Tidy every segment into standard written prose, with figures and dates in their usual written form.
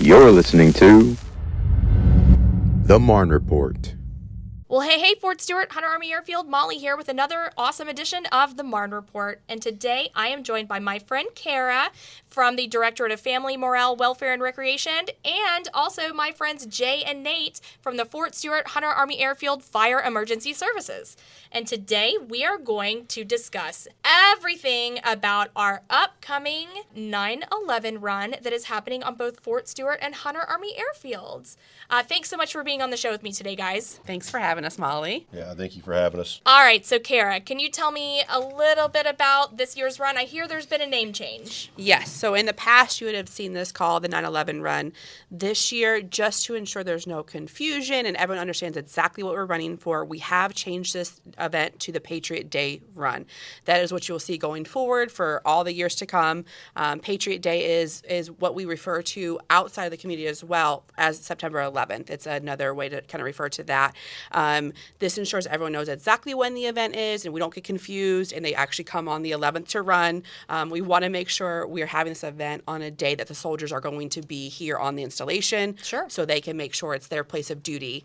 You're listening to the Marne Report. Well, hey, Fort Stewart, Hunter Army Airfield, Molly here with another awesome edition of the Marne Report. And today I am joined by my friend Kara from the Directorate of Family, Morale, Welfare, and Recreation, and also my friends Jay and Nate from the Fort Stewart Hunter Army Airfield Fire Emergency Services. And today we are going to discuss everything about our upcoming 9/11 run that is happening on both Fort Stewart and Hunter Army Airfields. Thanks so much for being on the show with me today, guys. Thanks for having us, Molly. Yeah, thank you for having us. All right, so Kara, can you tell me a little bit about this year's run? I hear there's been a name change. Yes, so in the past you would have seen this called the 9/11 run. This year, just to ensure there's no confusion and everyone understands exactly what we're running for, we have changed this event to the Patriot Day Run. That is what you'll see going forward for all the years to come. Patriot Day is what we refer to outside of the community as well as September 11th. It's another way to kind of refer to that. This ensures everyone knows exactly when the event is and we don't get confused and they actually come on the 11th to run. We want to make sure we're having this event on a day that the soldiers are going to be here on the installation. Sure. So they can make sure it's their place of duty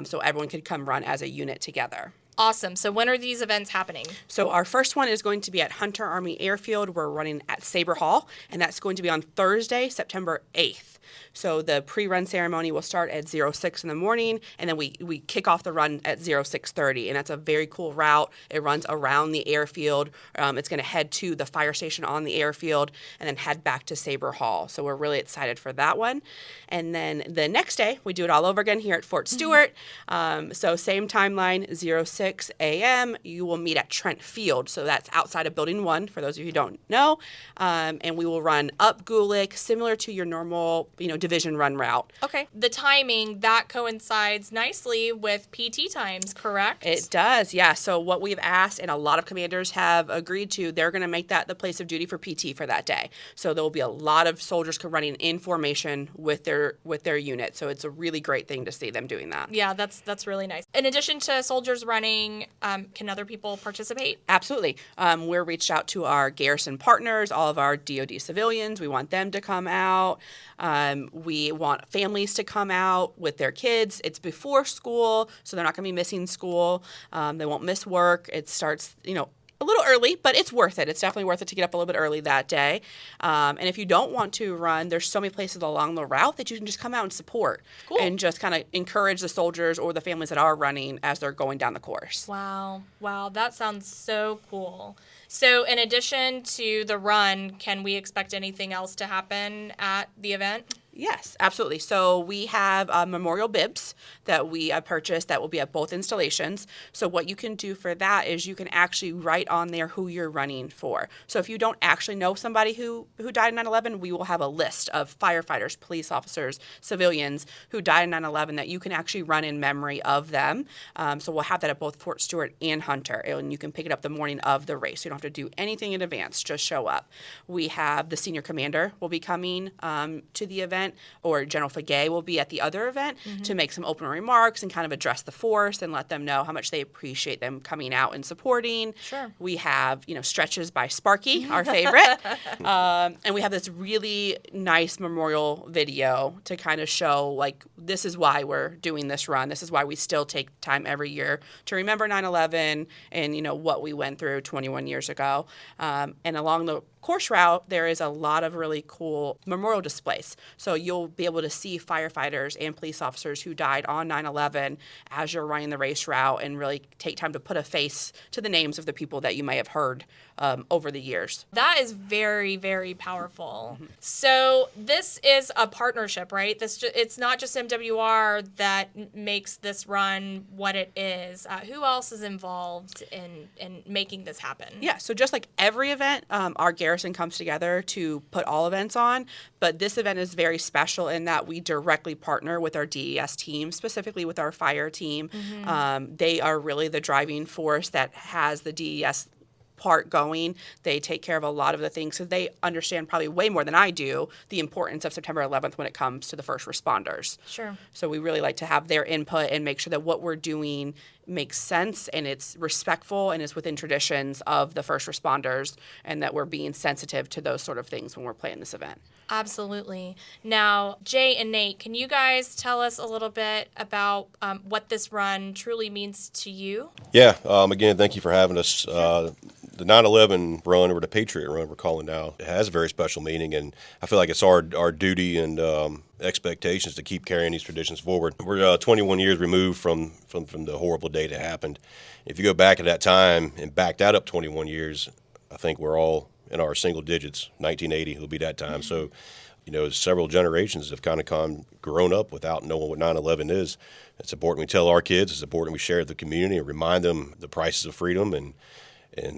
so everyone can come run as a unit together. Awesome. So when are these events happening? So our first one is going to be at Hunter Army Airfield. We're running at Sabre Hall, and that's going to be on Thursday, September 8th. So the pre-run ceremony will start at 06 in the morning, and then we kick off the run at 06:30, and that's a very cool route. It runs around the airfield. It's going to head to the fire station on the airfield and then head back to Sabre Hall. So we're really excited for that one. And then the next day, we do it all over again here at Fort Stewart. So same timeline, 06 a.m. You will meet at Trent Field. So that's outside of Building 1, for those of you who don't know. And we will run up Gulick, similar to your normal division run route. Okay. The timing, that coincides nicely with PT times, correct? It does, yeah. So what we've asked, and a lot of commanders have agreed to, they're going to make that the place of duty for PT for that day. So there will be a lot of soldiers running in formation with their unit. So it's a really great thing to see them doing that. Yeah, that's really nice. In addition to soldiers running, can other people participate? Absolutely. We're reached out to our garrison partners, all of our DoD civilians. We want them to come out. We want families to come out with their kids. It's before school, so they're not going to be missing school. They won't miss work. It starts, a little early, but it's worth it. It's definitely worth it to get up a little bit early that day. And if you don't want to run, there's so many places along the route that you can just come out and support. Cool. And just kind of encourage the soldiers or the families that are running as they're going down the course. Wow, that sounds so cool. So in addition to the run, can we expect anything else to happen at the event? Yes, absolutely. So we have memorial bibs that we purchased that will be at both installations. So what you can do for that is you can actually write on there who you're running for. So if you don't actually know somebody who died in 9/11, we will have a list of firefighters, police officers, civilians who died in 9/11 that you can actually run in memory of them. So we'll have that at both Fort Stewart and Hunter, and you can pick it up the morning of the race. You don't have to do anything in advance, just show up. We have the senior commander will be coming to the event, or General Fagay will be at the other event to make some opening remarks and kind of address the force and let them know how much they appreciate them coming out and supporting. Sure. We have, stretches by Sparky, our favorite. And we have this really nice memorial video to kind of show, this is why we're doing this run. This is why we still take time every year to remember 9/11 and, what we went through 21 years ago. And along the course route, there is a lot of really cool memorial displays. So you'll be able to see firefighters and police officers who died on 9/11 as you're running the race route and really take time to put a face to the names of the people that you may have heard over the years. That is very, very powerful. So this is a partnership, right? It's not just MWR that makes this run what it is. Who else is involved in making this happen? Yeah, so just like every event, our garrison comes together to put all events on, but this event is very special in that we directly partner with our DES team, specifically with our fire team. They are really the driving force that has the DES part going. They take care of a lot of the things, because they understand probably way more than I do the importance of September 11th when it comes to the first responders. Sure. So we really like to have their input and make sure that what we're doing makes sense and it's respectful and is within traditions of the first responders, and that we're being sensitive to those sort of things when we're planning this event. Absolutely. Now, Jay and Nate, can you guys tell us a little bit about what this run truly means to you? Yeah. Again, thank you for having us. The 9/11 run, or the Patriot Run we're calling now, it has a very special meaning, and I feel like it's our duty and expectations to keep carrying these traditions forward. We're 21 years removed from the horrible day that happened. If you go back at that time and back that up 21 years, I think we're all in our single digits. 1980 will be that time. So, several generations have kind of grown up without knowing what 9/11 is. It's important we tell our kids. It's important we share with the community and remind them the prices of freedom, and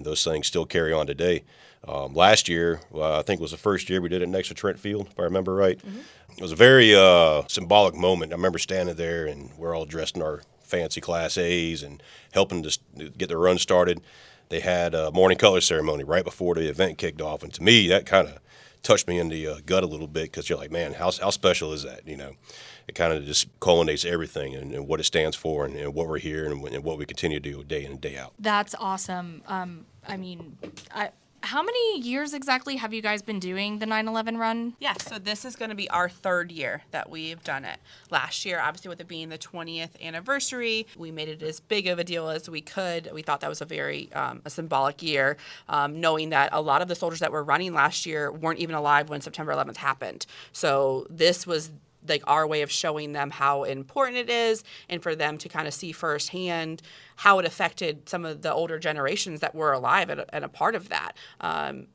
those things still carry on today. Last year, I think was the first year we did it next to Trent Field, if I remember right. Mm-hmm. It was a very symbolic moment. I remember standing there, and we're all dressed in our fancy Class A's and helping to get the run started. They had a morning color ceremony right before the event kicked off, and to me, that kind of touched me in the gut a little bit, because you're like, man, how special is that? It kind of just culminates everything and what it stands for, and what we're here and what we continue to do day in and day out. That's awesome. How many years exactly have you guys been doing the 9/11 run? Yeah, so this is going to be our third year that we've done it. Last year, obviously with it being the 20th anniversary, we made it as big of a deal as we could. We thought that was a very a symbolic year, knowing that a lot of the soldiers that were running last year weren't even alive when September 11th happened. So this was like our way of showing them how important it is, and for them to kind of see firsthand how it affected some of the older generations that were alive and a part of that.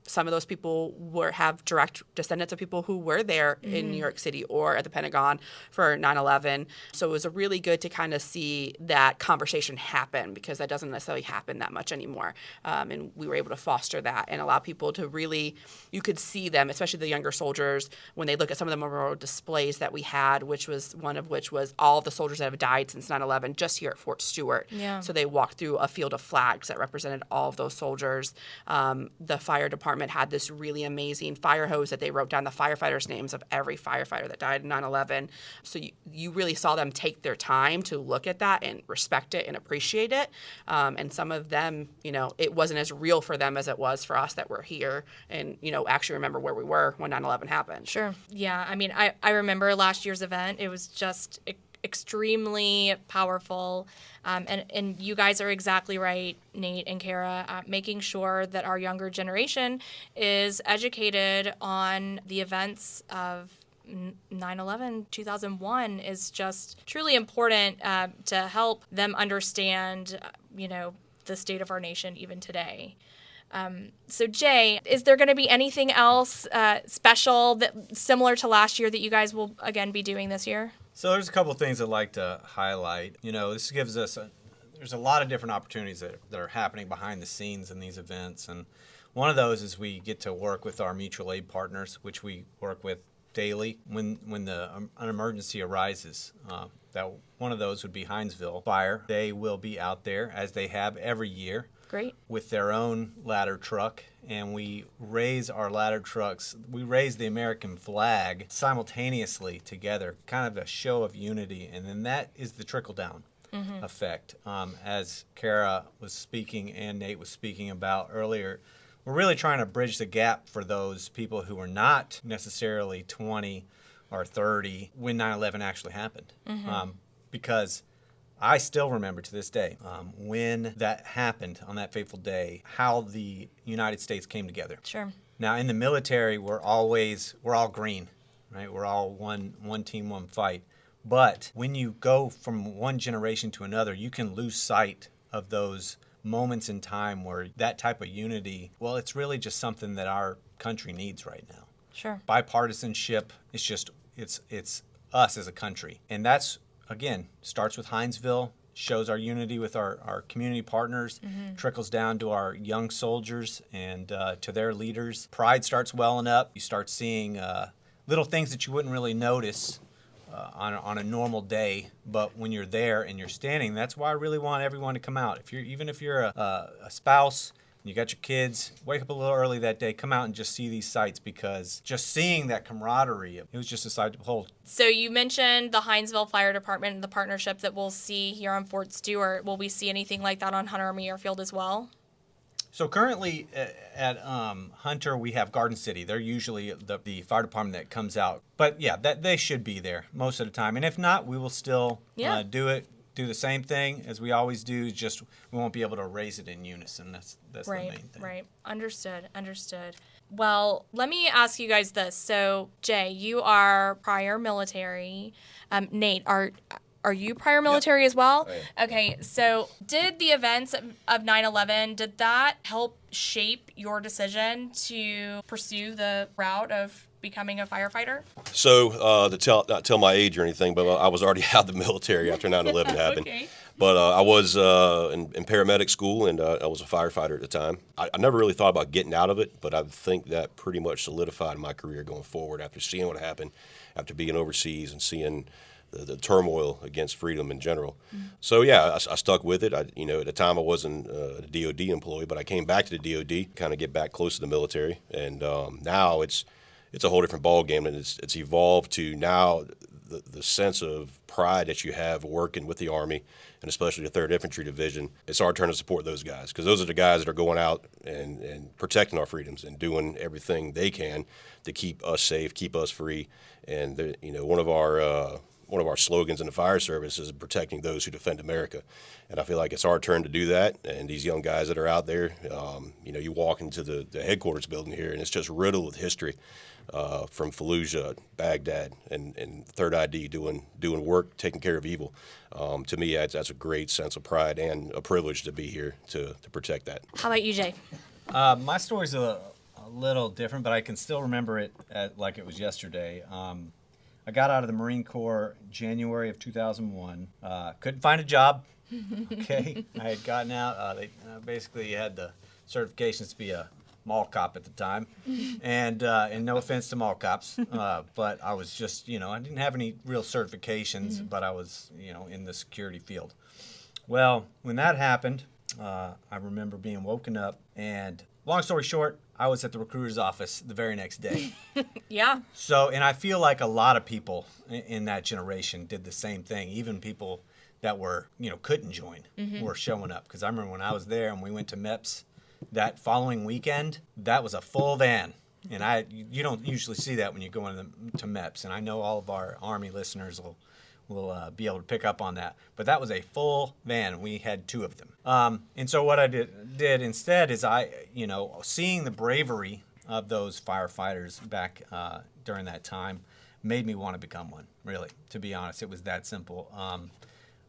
Some of those people have direct descendants of people who were there in New York City or at the Pentagon for 9/11. So it was really good to kind of see that conversation happen, because that doesn't necessarily happen that much anymore. And we were able to foster that and allow people to really, you could see them, especially the younger soldiers, when they look at some of the memorial displays that we had, one of which was all the soldiers that have died since 9/11 just here at Fort Stewart. Yeah. So they walked through a field of flags that represented all of those soldiers. The fire department had this really amazing fire hose that they wrote down the firefighters' names of every firefighter that died in 9/11. So you really saw them take their time to look at that and respect it and appreciate it. And some of them, it wasn't as real for them as it was for us that were here and, actually remember where we were when 9/11 happened. Sure. Yeah. I remember last year's event. It was just extremely powerful. And you guys are exactly right, Nate and Kara, making sure that our younger generation is educated on the events of 9/11, 2001 is just truly important to help them understand, the state of our nation even today. So Jay, is there going to be anything else special similar to last year that you guys will again be doing this year? So there's a couple of things I'd like to highlight. This gives us there's a lot of different opportunities that are happening behind the scenes in these events, and one of those is we get to work with our mutual aid partners, which we work with daily when an emergency arises. That one of those would be Hinesville Fire. They will be out there, as they have every year. Great. With their own ladder truck, and we raise our ladder trucks. We raise the American flag simultaneously together, kind of a show of unity, and then that is the trickle-down effect. As Kara was speaking and Nate was speaking about earlier, we're really trying to bridge the gap for those people who were not necessarily 20 or 30 when 9/11 actually happened, because I still remember to this day when that happened on that fateful day, how the United States came together. Sure. Now, in the military, we're all green, right? We're all one team, one fight. But when you go from one generation to another, you can lose sight of those moments in time where that type of unity, well, it's really just something that our country needs right now. Sure. Bipartisanship, it's us as a country. And that's, again, starts with Hinesville, shows our unity with our community partners, trickles down to our young soldiers and to their leaders. Pride starts welling up. You start seeing little things that you wouldn't really notice on a normal day, but when you're there and you're standing, that's why I really want everyone to come out. Even if you're a spouse, you got your kids, wake up a little early that day, come out and just see these sights, because just seeing that camaraderie, it was just a sight to behold. So you mentioned the Hinesville Fire Department and the partnership that we'll see here on Fort Stewart. Will we see anything like that on Hunter Army Airfield as well? So currently at Hunter, we have Garden City. They're usually the fire department that comes out. But yeah, that they should be there most of the time. And if not, we will still do the same thing as we always do. Just we won't be able to raise it in unison. That's right, the main thing. Right. Understood. Well, let me ask you guys this. So, Jay, you are prior military. Nate, are you prior military as well? I am. Okay, so did the events of 9/11, did that help shape your decision to pursue the route of becoming a firefighter? So to not tell my age or anything, but I was already out of the military after 9/11 happened. Okay. But I was in paramedic school, and I was a firefighter at the time. I never really thought about getting out of it, but I think that pretty much solidified my career going forward after seeing what happened, after being overseas and seeing the turmoil against freedom in general. Mm-hmm. So yeah, I stuck with it. At the time I wasn't a DOD employee, but I came back to the DOD, kind of get back close to the military, and now it's a whole different ball game, and it's evolved to now the sense of pride that you have working with the Army, and especially the 3rd Infantry Division. It's our turn to support those guys, because those are the guys that are going out and protecting our freedoms and doing everything they can to keep us safe, keep us free. And one of our slogans in the fire service is protecting those who defend America. And I feel like it's our turn to do that. And these young guys that are out there, you walk into the headquarters building here, and it's just riddled with history from Fallujah, Baghdad, and 3rd ID doing work, taking care of evil. To me, that's a great sense of pride and a privilege to be here to protect that. How about you, Jay? My story's a little different, but I can still remember it like it was yesterday. I got out of the Marine Corps January of 2001. Couldn't find a job. Okay, I had gotten out. They basically had the certifications to be a mall cop at the time, and no offense to mall cops, but I was just I didn't have any real certifications, but I was in the security field. Well, when that happened, I remember being woken up, and long story short, I was at the recruiter's office the very next day. Yeah. So, and I feel like a lot of people in that generation did the same thing. Even people that were, couldn't join were showing up. Because I remember when I was there and we went to MEPS that following weekend, that was a full van. And you don't usually see that when you go to MEPS. And I know all of our Army listeners will be able to pick up on that. But that was a full van. We had 2 of them. And so what I did instead is seeing the bravery of those firefighters back during that time made me want to become one, really, to be honest. It was that simple.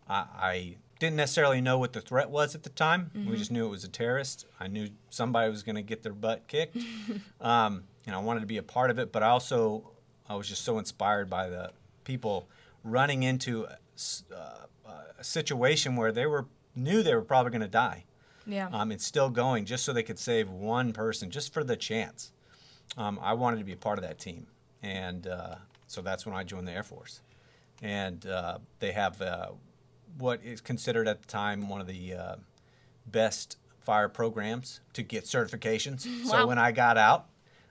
I didn't necessarily know what the threat was at the time. We just knew it was a terrorist. I knew somebody was going to get their butt kicked. I wanted to be a part of it, but I was just so inspired by the people running into a situation where they knew they were probably going to die. Yeah. And still going just so they could save one person, just for the chance. I wanted to be a part of that team. And so that's when I joined the Air Force. And they have what is considered at the time one of the best fire programs to get certifications. Wow. So when I got out,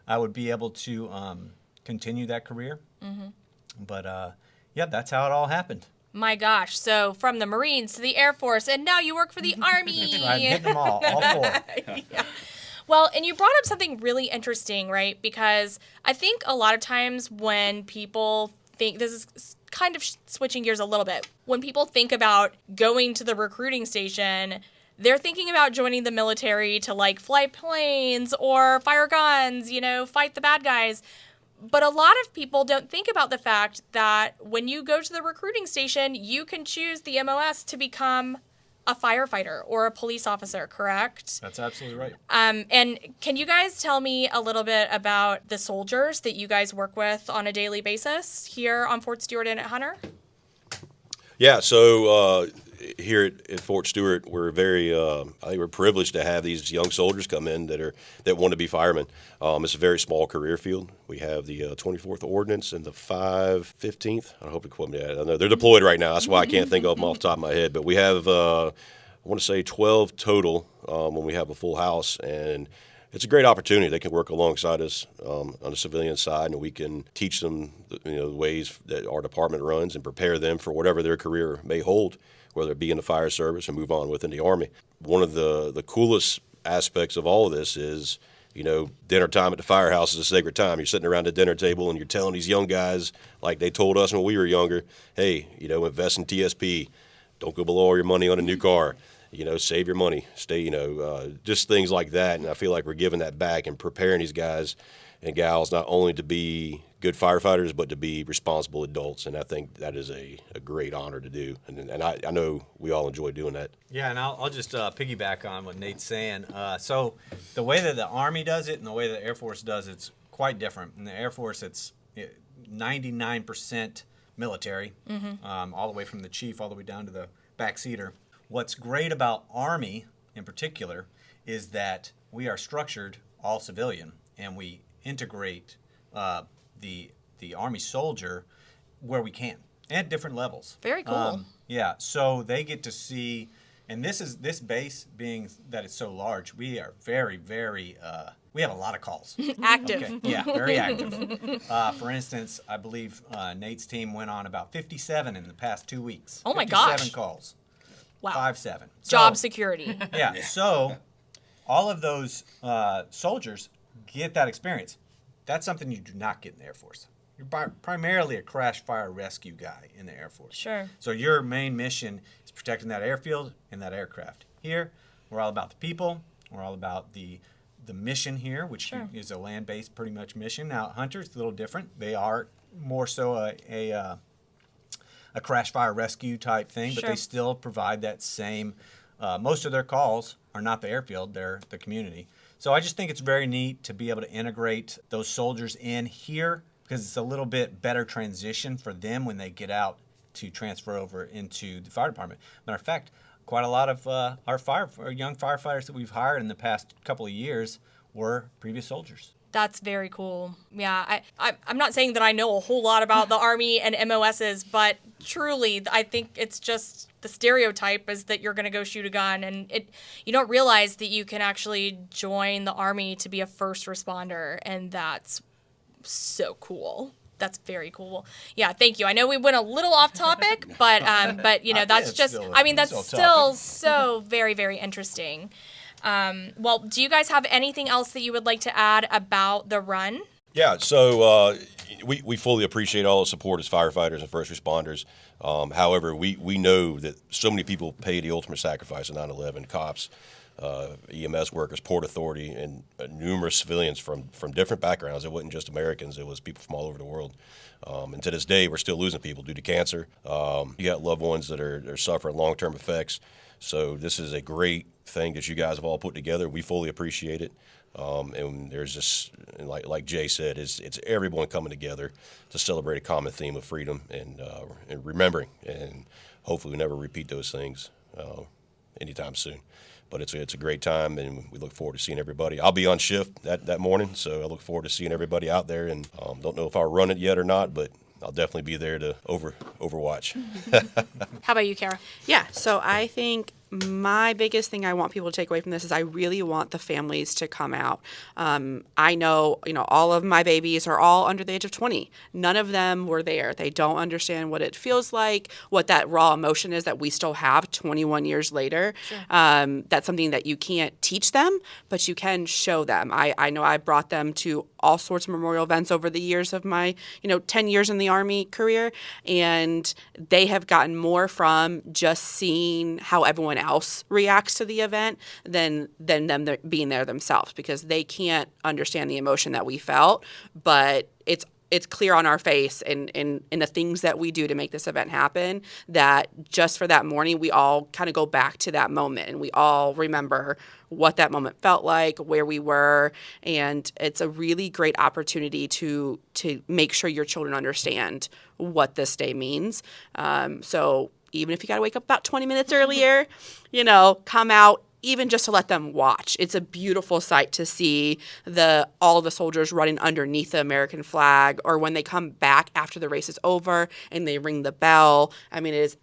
I would be able to continue that career. Mm-hmm. But yeah, that's how it all happened. My gosh. So from the Marines to the Air Force, and now you work for the Army. I'm hitting them all 4. Yeah. Well, and you brought up something really interesting, right? Because I think a lot of times when people think, this is kind of switching gears a little bit, when people think about going to the recruiting station, they're thinking about joining the military to fly planes or fire guns, fight the bad guys. But a lot of people don't think about the fact that when you go to the recruiting station, you can choose the MOS to become a firefighter or a police officer, correct? That's absolutely right. And can you guys tell me a little bit about the soldiers that you guys work with on a daily basis here on Fort Stewart and at Hunter? Yeah, so here at Fort Stewart, we're very, I think we're privileged to have these young soldiers come in that want to be firemen. It's a very small career field. We have the 24th Ordnance and the 515th. I hope to quote me. I know they're deployed right now. That's why I can't think of them off the top of my head. But we have want to say 12 total when we have a full house, and it's a great opportunity. They can work alongside us on the civilian side, and we can teach them the ways that our department runs and prepare them for whatever their career may hold, whether it be in the fire service or move on within the Army. One of the coolest aspects of all of this is, dinner time at the firehouse is a sacred time. You're sitting around the dinner table and you're telling these young guys, like they told us when we were younger, hey, invest in TSP. Don't go below all your money on a new car. Save your money. Stay, just things like that. And I feel like we're giving that back and preparing these guys and gals not only to be good firefighters, but to be responsible adults. And I think that is a great honor to do. And I know we all enjoy doing that. Yeah, and I'll just piggyback on what Nate's saying. So the way that the Army does it and the way the Air Force does it's quite different. In the Air Force, it's 99% military, all the way from the chief all the way down to the backseater. What's great about Army in particular is that we are structured all civilian, and we integrate the Army soldier where we can at different levels. Very cool. Yeah, so they get to see, and this base being that it's so large, we are very, very, we have a lot of calls. Active. Okay. Yeah, very active. For instance, I believe Nate's team went on about 57 in the past 2 weeks. Oh my 57 gosh. calls. Wow. 57. Job security. Yeah, so all of those soldiers get that experience. That's something you do not get in the Air Force. You're primarily a crash fire rescue guy in the Air Force. Sure. So your main mission is protecting that airfield and that aircraft. Here, we're all about the people. We're all about the mission here, which is a land-based pretty much mission. Now, Hunter's a little different. They are more so a crash fire rescue type thing, but they still provide that same. Most of their calls are not the airfield; they're the community. So I just think it's very neat to be able to integrate those soldiers in here because it's a little bit better transition for them when they get out to transfer over into the fire department. Matter of fact, quite a lot of our young firefighters that we've hired in the past couple of years were previous soldiers. That's very cool. Yeah, I'm not saying that I know a whole lot about the Army and MOSs, but truly, I think it's just the stereotype is that you're going to go shoot a gun, and you don't realize that you can actually join the Army to be a first responder, and that's so cool. That's very cool. Yeah, thank you. I know we went a little off topic, but that's just. That's still so very, very interesting. Well, do you guys have anything else that you would like to add about the run? Yeah, so we fully appreciate all the support as firefighters and first responders. However, we know that so many people pay the ultimate sacrifice of 9/11, cops, EMS workers, Port Authority, and numerous civilians from different backgrounds. It wasn't just Americans. It was people from all over the world. And to this day, we're still losing people due to cancer. You got loved ones that are suffering long-term effects. So this is a great thing that you guys have all put together. We fully appreciate it. And there's just, like Jay said, it's everyone coming together to celebrate a common theme of freedom and remembering. And hopefully we never repeat those things anytime soon. But it's a great time, and we look forward to seeing everybody. I'll be on shift that morning, so I look forward to seeing everybody out there. And don't know if I'll run it yet or not, but I'll definitely be there to overwatch. How about you, Kara? Yeah, so I think my biggest thing I want people to take away from this is I really want the families to come out. I know, all of my babies are all under the age of 20. None of them were there. They don't understand what it feels like, what that raw emotion is that we still have 21 years later. Sure. That's something that you can't teach them, but you can show them. I know I brought them to all sorts of memorial events over the years of my, 10 years in the Army career, and they have gotten more from just seeing how everyone else reacts to the event than them being there themselves, because they can't understand the emotion that we felt, but it's clear on our face and in the things that we do to make this event happen that just for that morning, we all kind of go back to that moment and we all remember what that moment felt like, where we were, and it's a really great opportunity to make sure your children understand what this day means. So even if you got to wake up about 20 minutes earlier, come out. even just to let them watch. It's a beautiful sight to see all of the soldiers running underneath the American flag, or when they come back after the race is over and they ring the bell. I mean, it's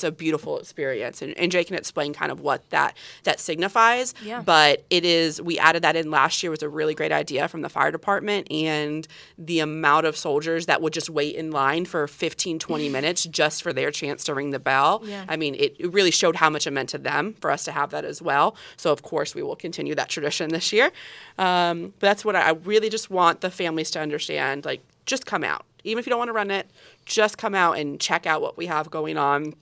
a beautiful experience. And Jay can explain kind of what that signifies. Yeah. But we added that in last year. It was a really great idea from the fire department, and the amount of soldiers that would just wait in line for 15, 20 minutes just for their chance to ring the bell. Yeah. I mean, it really showed how much it meant to them for us to have that as well. So, of course, we will continue that tradition this year. But that's what I really just want the families to understand. Like, just come out. Even if you don't want to run it, just come out and check out what we have going on.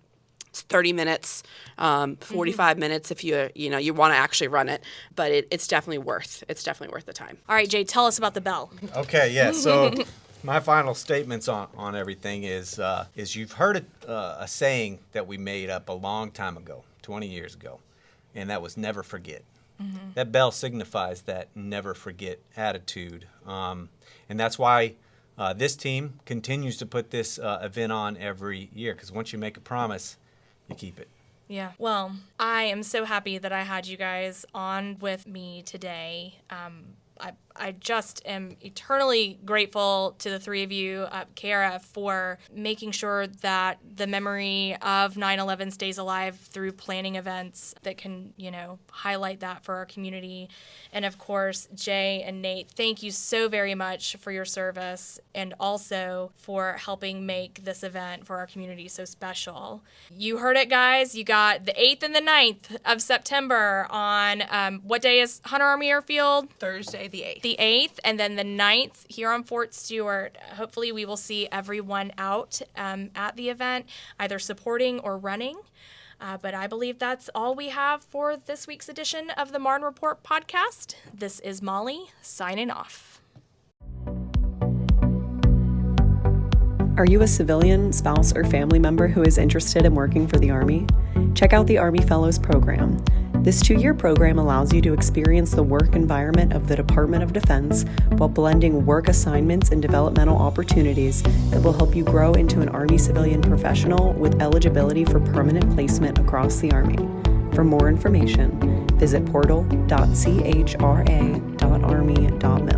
It's 30 minutes, 45 minutes if you want to actually run it. But it's definitely worth the time. All right, Jay, tell us about the bell. Okay, yeah. So my final statements on everything is you've heard a saying that we made up a long time ago, 20 years ago, and that was never forget. Mm-hmm. That bell signifies that never forget attitude, and that's why this team continues to put this event on every year, because once you make a promise, you keep it. Yeah. Well, I am so happy that I had you guys on with me today. I just am eternally grateful to the three of you, Kara, for making sure that the memory of 9/11 stays alive through planning events that can, highlight that for our community. And of course, Jay and Nate, thank you so very much for your service and also for helping make this event for our community so special. You heard it, guys. You got the 8th and the 9th of September on, what day is Hunter Army Airfield? Thursday, the 8th. The 8th, and then the 9th here on Fort Stewart. Hopefully we will see everyone out at the event, either supporting or running. But I believe that's all we have for this week's edition of the Marne Report podcast. This is Molly, signing off. Are you a civilian, spouse, or family member who is interested in working for the Army? Check out the Army Fellows Program. This 2-year program allows you to experience the work environment of the Department of Defense while blending work assignments and developmental opportunities that will help you grow into an Army civilian professional with eligibility for permanent placement across the Army. For more information, visit portal.chra.army.mil.